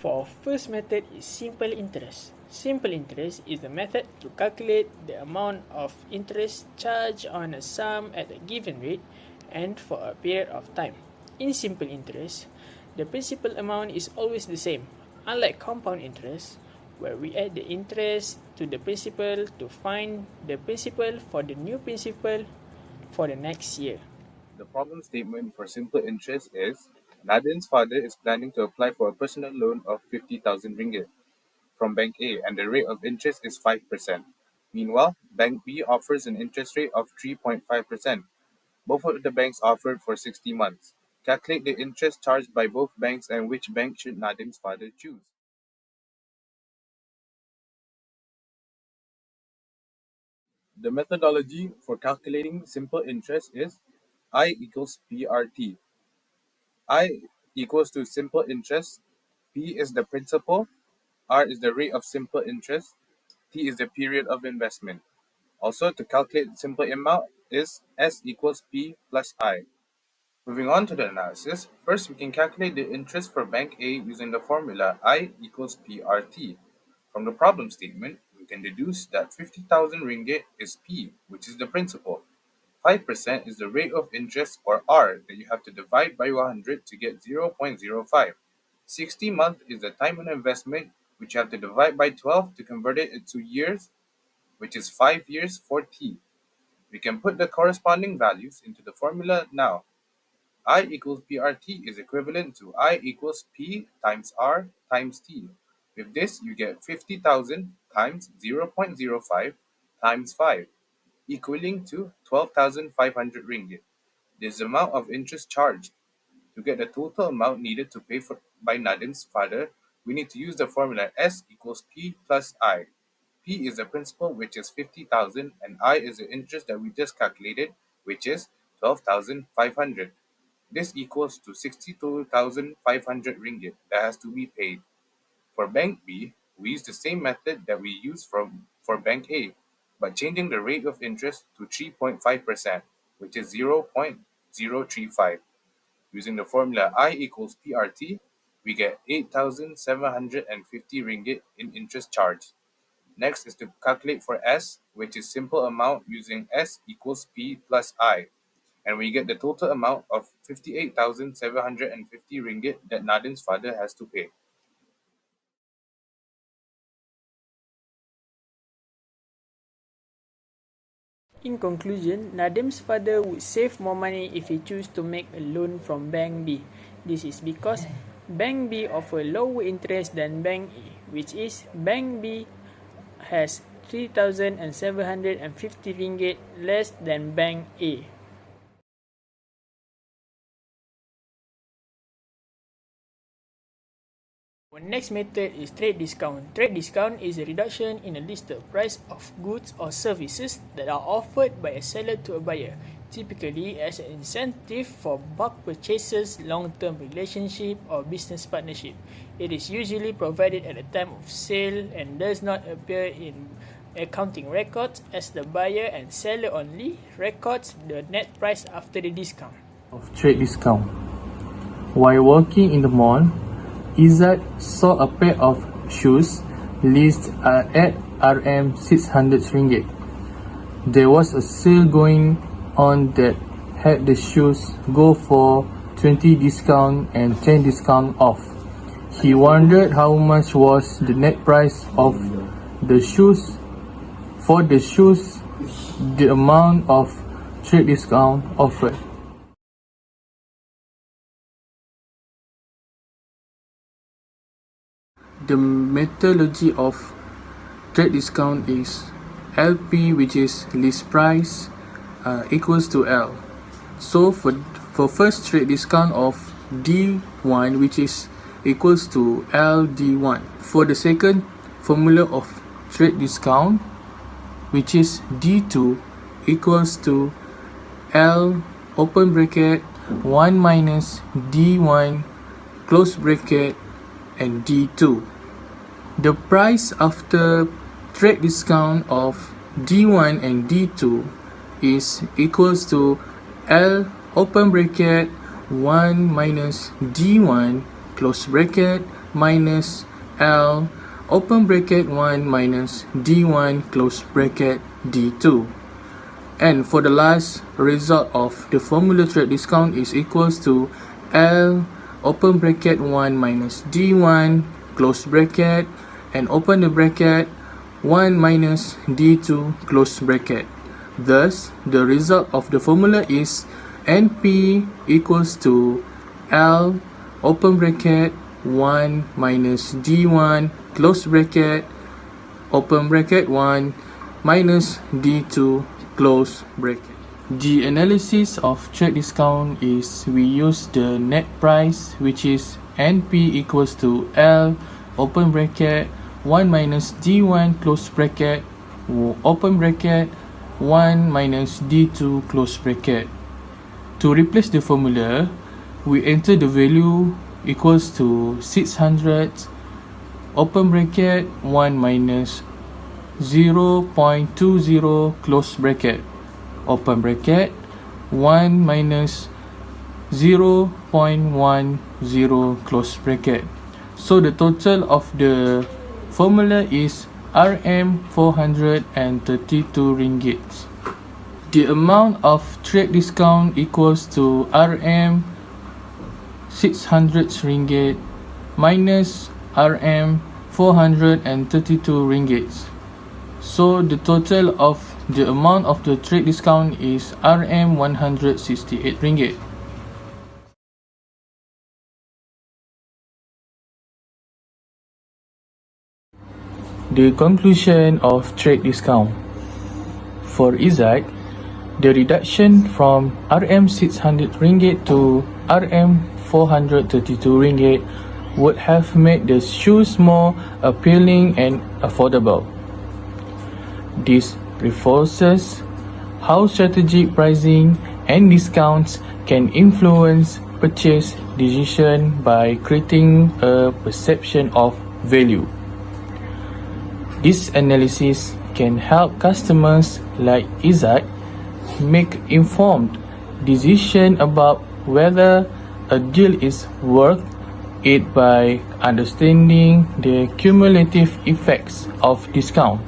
For first method is simple interest. Simple interest is the method to calculate the amount of interest charged on a sum at a given rate and for a period of time. In simple interest, the principal amount is always the same, unlike compound interest, where we add the interest to the principal to find the principal for the new principal for the next year. The problem statement for simple interest is Nadin's father is planning to apply for a personal loan of 50,000 ringgit from Bank A and the rate of interest is 5%. Meanwhile, Bank B offers an interest rate of 3.5%. Both of the banks offered for 60 months. Calculate the interest charged by both banks and which bank should Nadim's father choose. The methodology for calculating simple interest is I equals PRT. I equals to simple interest, P is the principal, R is the rate of simple interest, T is the period of investment. Also, to calculate simple amount is S equals P plus I. Moving on to the analysis, first we can calculate the interest for Bank A using the formula I equals PRT. From the problem statement, we can deduce that 50,000 ringgit is P, which is the principal. 5% is the rate of interest, or R, that you have to divide by 100 to get 0.05. 60 months is the time on investment, which you have to divide by 12 to convert it into years, which is 5 years for T. We can put the corresponding values into the formula now. I equals PRT is equivalent to I equals P times R times T. With this, you get 50,000 times 0.05 times 5, equaling to 12,500 ringgit. This is the amount of interest charged. To get the total amount needed to pay by Nadim's father, we need to use the formula S equals P plus I. P is the principal, which is 50,000, and I is the interest that we just calculated, which is 12,500. This equals to 62,500 ringgit that has to be paid. For Bank B, we use the same method that we used for Bank A, but changing the rate of interest to 3.5%, which is 0.035. Using the formula I equals PRT, we get 8,750 ringgit in interest charge. Next is to calculate for S, which is simple amount using S equals P plus I. And we get the total amount of 58,750 ringgit that Nadin's father has to pay. In conclusion, Nadim's father would save more money if he chose to make a loan from Bank B. This is because Bank B offers lower interest than Bank A, which is Bank B has 3,750 ringgit less than Bank A. Our next method is trade discount. Trade discount is a reduction in the listed price of goods or services that are offered by a seller to a buyer, typically as an incentive for bulk purchases, long-term relationship, or business partnership. It is usually provided at the time of sale and does not appear in accounting records, as the buyer and seller only records the net price after the discount. Of trade discount. While walking in the mall, Izzat saw a pair of shoes listed at Rm 600 ringgit. There was a sale going on that had the shoes go for 20 discount and 10 discount off. He wondered how much was the net price of the shoes. For the shoes, the amount of trade discount offered. The methodology of trade discount is LP, which is list price, equals to L. So for first trade discount of D1, which is equals to LD1. For the second formula of trade discount, which is D2, equals to L open bracket 1 minus D1 close bracket and D2. The price after trade discount of D1 and D2 is equals to L open bracket 1 minus D1 close bracket minus L open bracket 1 minus D1 close bracket D2. And for the last result of the formula trade discount is equals to L open bracket 1 minus D1 close bracket and open the bracket 1 minus D2 close bracket. Thus, the result of the formula is NP equals to L open bracket 1 minus D1 close bracket open bracket 1 minus D2 close bracket. The analysis of trade discount is we use the net price, which is NP equals to L open bracket 1 minus D1 close bracket open bracket 1 minus D2 close bracket. To replace the formula, we enter the value equals to 600 open bracket 1 minus 0.20 close bracket open bracket 1 minus 0.10 close bracket. So the total of the formula is Rm 432 ringgit. The amount of trade discount equals to Rm 600 ringgit minus Rm 432 ringgit. So the total of the amount of the trade discount is Rm 168 ringgit. The conclusion of trade discount. For Izzat, the reduction from Rm 600 ringgit to Rm 432 ringgit would have made the shoes more appealing and affordable. This reinforces how strategic pricing and discounts can influence purchase decision by creating a perception of value. This analysis can help customers like Izzat make informed decision about whether a deal is worth it by understanding the cumulative effects of discount.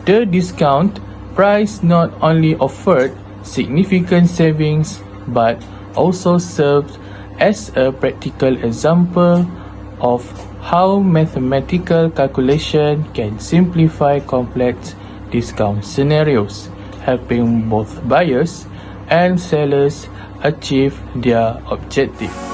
The discount price not only offered significant savings but also served as a practical example of how mathematical calculation can simplify complex discount scenarios, helping both buyers and sellers achieve their objective.